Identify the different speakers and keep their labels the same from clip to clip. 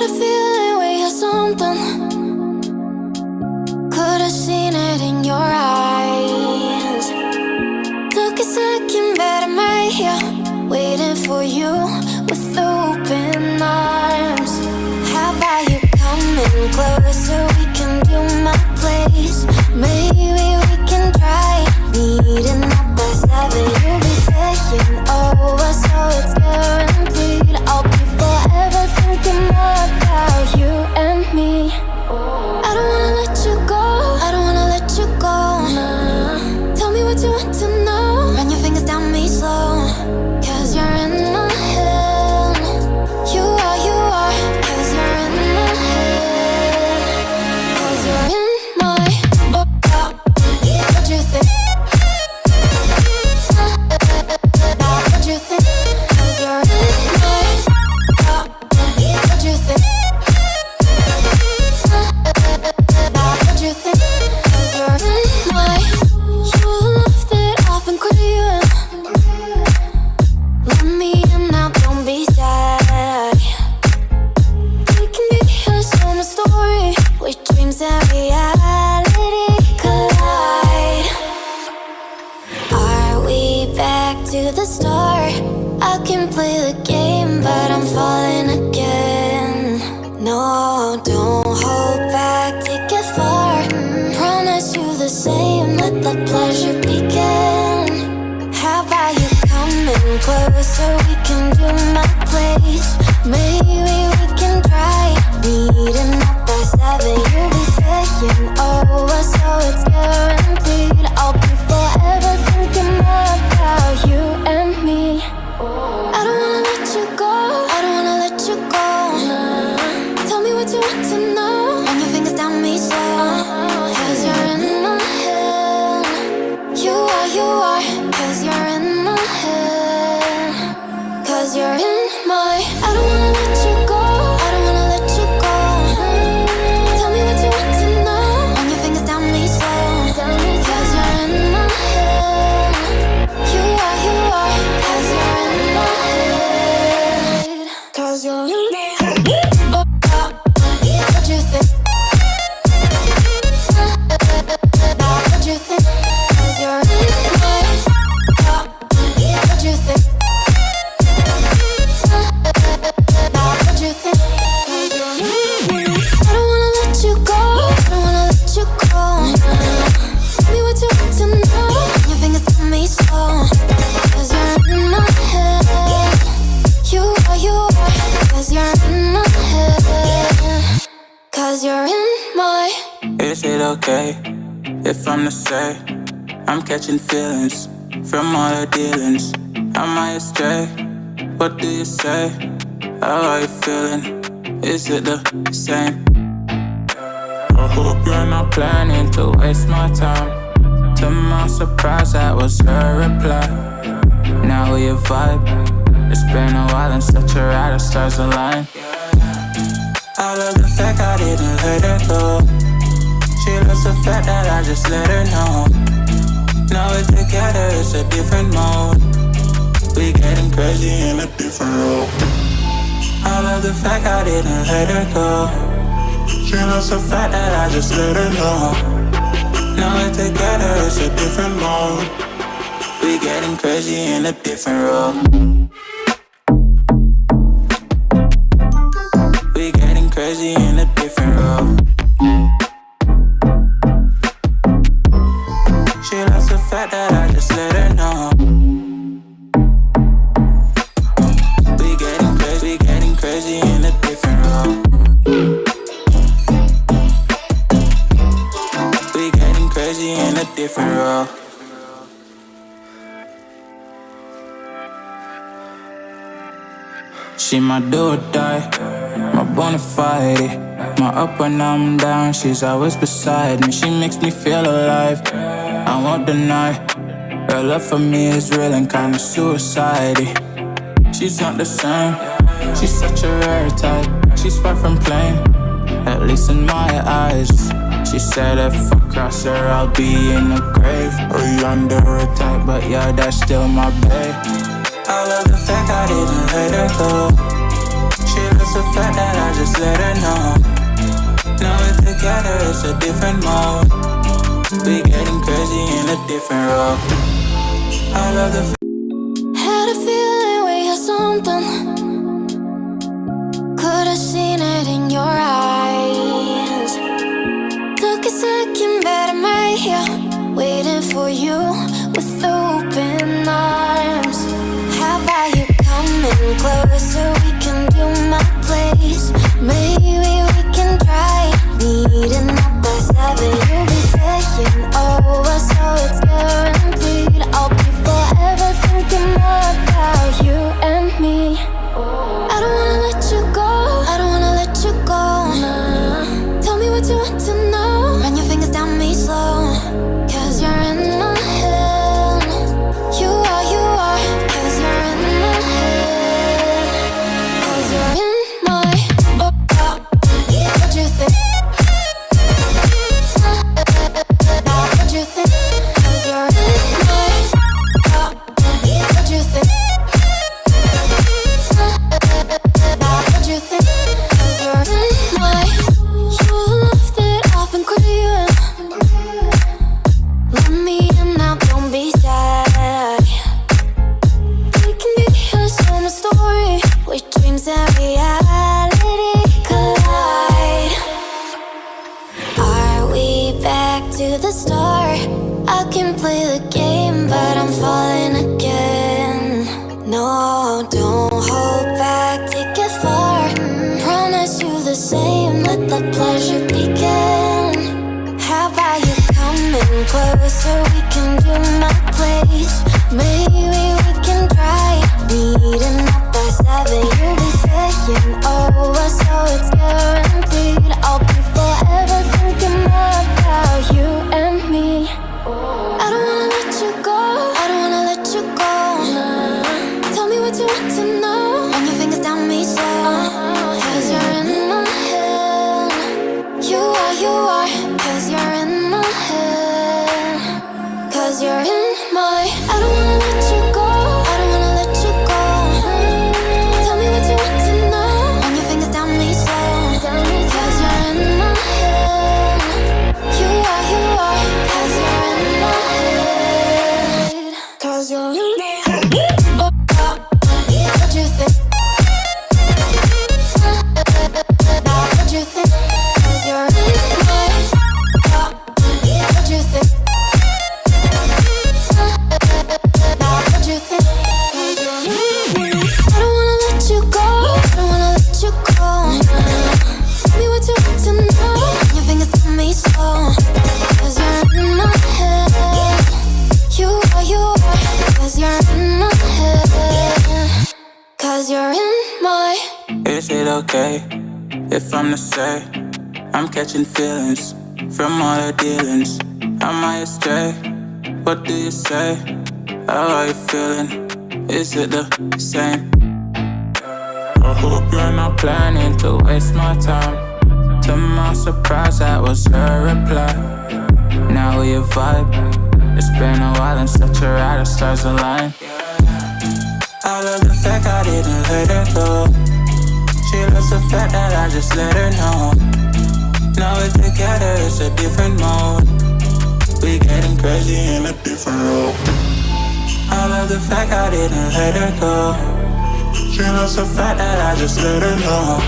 Speaker 1: a feeling we had something. Could've seen it in your eyes. Took a second, but I'm right here, waiting for you with open arms. How about you coming closer? We can do my place. Maybe we can try meeting up by 7. You'll be saying over, so it's guaranteed. I'll be forever thinking more about you and me. I don't wanna let you go, I don't wanna let you go. Nah. Tell me what you want to know. Run your fingers down me slow, 'cause you're in my head. You are, 'cause you're in my head. 'Cause you're in my what you think? What you think? 'Cause you're in my what you think? What you think? 'Cause you're in my your love that I've been craving. Let me in now, don't be shy. We can be a summer story with dreams and reality collide. Are we back to the start? I can play the game, but I'm falling again. No, don't hold back, take it far. Promise you the same, let the pleasure begin. How about you coming closer? We can do my place. Maybe we can try meeting up by 7. You'll be saying over, so it's guaranteed. I'll be forever thinking more about you and me. I don't wanna let you go, I don't wanna let you go. Nah. Tell me what you want to know. Run your fingers down me slow, 'cause you're in my head. You are, 'cause you're in my head. 'Cause you're in my I don't wanna let you go, I don't wanna let you go. Tell me what you want to know. Run your fingers down me slow, 'cause you're in my head. You are, 'cause you're in my head. 'Cause you're in my head. What you think? What you think? 'Cause you're in my what you think? What you think? 'Cause you're in my I don't wanna let you go, I don't wanna let you go. Tell me what you want to know. Your fingers on me slow, 'cause you're in my head. You are, 'cause you're in my head. 'Cause you're in my
Speaker 2: Is it okay if I'm to say I'm catching feelings from all the dealings? Am I astray? What do you say? How are you feeling? Is it the same? I hope you're not planning to waste my time. To my surprise, that was her reply. Now we vibe. It's been a while and such a ride, the stars align. I love the fact I didn't let her go. She loves the fact that I just let her know. Now we're together, it's a different mode. We getting crazy in a different role. I love the fact I didn't let her go. She loves the fact that I just let her know. Now we're together, it's a different mode. We getting crazy in a different role. We getting crazy in a different role. She loves the fact that I just let her know. We getting crazy in a different role. We getting crazy in a different role. She my do or die, my bona fide. My up when I'm down, she's always beside me. She makes me feel alive, I won't deny. Her love for me is real and kinda suicide-y. She's not the same, she's such a rare type. She's far from plain, at least in my eyes. She said if I cross her, I'll be in the grave or under her type, but yeah, that's still my babe. I love the fact I didn't let her go. She loves the fact that I just let her know. Now we're together, it's a different mode. We getting crazy in a different role. I love the
Speaker 1: had a feeling we had something. Could've seen it in your eyes. Took a second, but I'm right here, waiting for you with open arms. How about you coming closer? We can do my place. Maybe we can try meeting up by 7. You'll be saying over, so it's guaranteed. I'll be forever thinking more about you and me. I don't wanna let you go. I don't wanna let you go. Nah. Tell me what you want to know. Run your fingers down me slow. 'Cause you're in my head. You are. 'Cause you're in my head. 'Cause you're in my what you think? What you think? 'Cause you're in my what you think? What you think? 'Cause you're in my you're the love that I've been craving. Let me in now, don't be shy. We can be a summer story where dreams and reality collide. Are we back to the start? I can play the game, but I'm falling again. No, don't hold back, take it far. Promise you the same, let the pleasure begin. How about you coming closer? We can do my place. Maybe we can try meeting up by 7. You'll be saying over, so it's guaranteed. I'll be forever thinking more about you and me. I don't wanna let you go. I don't wanna let you go. Nah. Tell me what you want to know. Run your fingers down me slow. 'Cause you're in my head. You are. 'Cause you're in my head. 'Cause you're in my I don't wanna let you go. I don't wanna let you go. Tell me what you want to know. Run your fingers down me slow. 'Cause you're in my head. You are. 'Cause you're in my head. 'Cause you're in my head. What you think? What you think? 'Cause you're in my what you think? What you think? 'Cause you're in I don't wanna let you go. I don't wanna let you go. Tell me what you want to know. Your fingers on me slow. 'Cause you're in my head. You are. 'Cause you're in my head. 'Cause you're in my
Speaker 2: Is it okay if I'm to say I'm catching feelings from all the dealings? Am I astray? What do you say? How are you feeling? Is it the same? I hope you're not planning to waste my time. To my surprise, that was her reply. Now we vibe. It's been a while and such a ride, the stars align. I love the fact I didn't let her go. She loves the fact that I just let her know. Now we're together, it's a different mode. We getting crazy in a different role. I love the fact I didn't let her go. She loves the fact that I just let her know.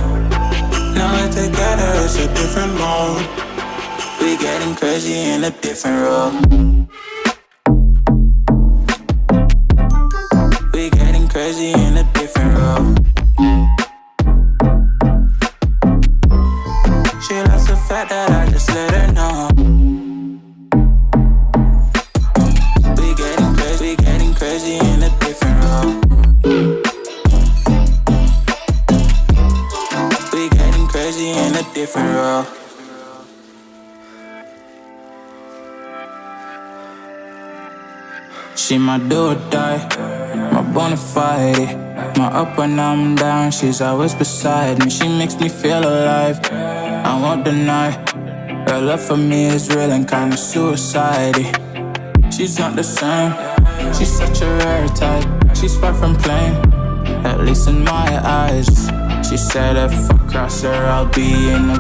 Speaker 2: Now we're together, it's a different mode. We getting crazy in a different role. We getting crazy in a different role. She loves the fact that I just let her know. We getting crazy in a different role. We getting crazy in a different role. She my do or die, my bona fide. My up when I'm down, she's always beside me. She makes me feel alive, I won't deny. Her love for me is real and kinda suicide-y. She's not the same, she's such a rare type. She's far from plain, at least in my eyes. She She said if I cross her, I'll be in a